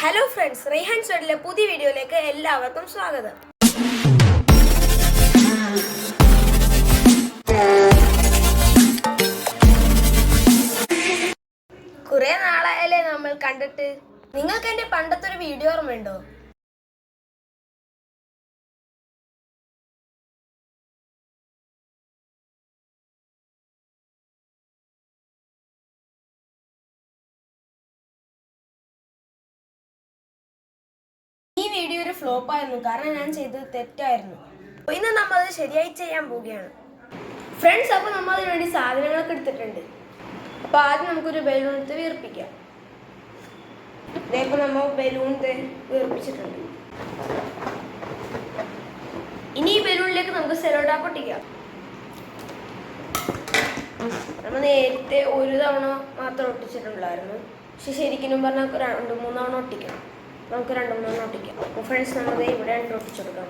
Hello friends, Raihan സ്റ്റഡിലെ പുതിയ വീഡിയോയിലേക്ക് എല്ലാവർക്കും സ്വാഗതം. കുറെ നാളായാലേ നമ്മൾ കണ്ടിട്ട്. നിങ്ങൾക്ക് എന്റെ പണ്ടത്തെ ഒരു വീഡിയോ ഓർമ്മയുണ്ടോ? ഈ വീഡിയോ ഒരു ഫ്ലോപ്പ് ആയിരുന്നു, കാരണം ഞാൻ ചെയ്തത് തെറ്റായിരുന്നു. ഇന്ന് നമ്മൾ അത് ശരിയായി ചെയ്യാൻ പോവുകയാണ് ഫ്രണ്ട്സ്. അപ്പോൾ നമ്മൾ അതിന് വേണ്ടി സാധനങ്ങളൊക്കെ എടുത്തിട്ടുണ്ട്. അപ്പോൾ ആദ്യം നമുക്കൊരു ബലൂൺ എടുത്ത് വീർപ്പിക്കാം. ഇതേപ്പോൾ നമ്മൾ ബലൂൺ വീർപ്പിച്ചിട്ടുണ്ട്. ഇനി ഈ ബലൂണിലേക്ക് നമുക്ക് സെലോ ടാപ്പ് ഒട്ടിക്കാം. നമ്മൾ നേരത്തെ ഒരു തവണ മാത്രം ഒട്ടിച്ചിട്ടുള്ളായിരുന്നു, പക്ഷെ ശരിക്കും പറഞ്ഞാൽ 2-3 തവണ ഒട്ടിക്കണം. നമുക്ക് 2-3 തവണ ഒട്ടിക്കാം. അപ്പോൾ ഫ്രണ്ട്സ്, നമ്മൾ ഇവിടെ ഒട്ടിച്ചെടുക്കാം.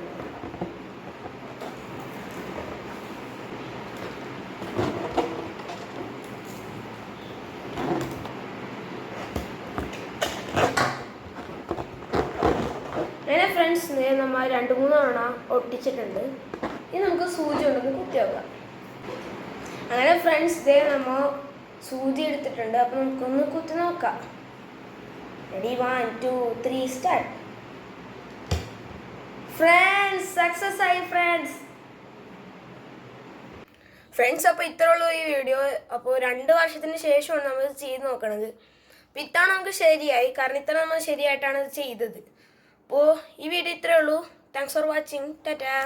അങ്ങനെ ഫ്രണ്ട്സ്, നമ്മൾ 2-3 തവണ ഒട്ടിച്ചിട്ടുണ്ട്. ഇനി നമുക്ക് സൂചി കൊണ്ടൊന്ന് കുത്തി വെക്കാം. അങ്ങനെ ഫ്രണ്ട്സ്, നമ്മൾ സൂചി എടുത്തിട്ടുണ്ട്. അപ്പോൾ നമുക്കൊന്ന് കുത്തി നോക്കാം. Ready, 1, 2, 3 start. ഫ്രണ്ട്സ്, സക്സസ് ആയി ഫ്രണ്ട്സ്. അപ്പോൾ ഇത്ര ഉള്ളൂ ഈ വീഡിയോ. അപ്പോൾ 2 വർഷത്തിന് ശേഷമാണ് നമ്മൾ ചെയ്ത് നോക്കണത്. അപ്പോൾ ഇത്തവണ നമുക്ക് ശരിയായി, കാരണം ഇത്തവണ നമ്മൾ ശരിയായിട്ടാണ് ഇത് ചെയ്തത്. അപ്പോൾ ഈ വീഡിയോ ഇത്രയേ ഉള്ളൂ. Thanks for watching. ടാറ്റാ.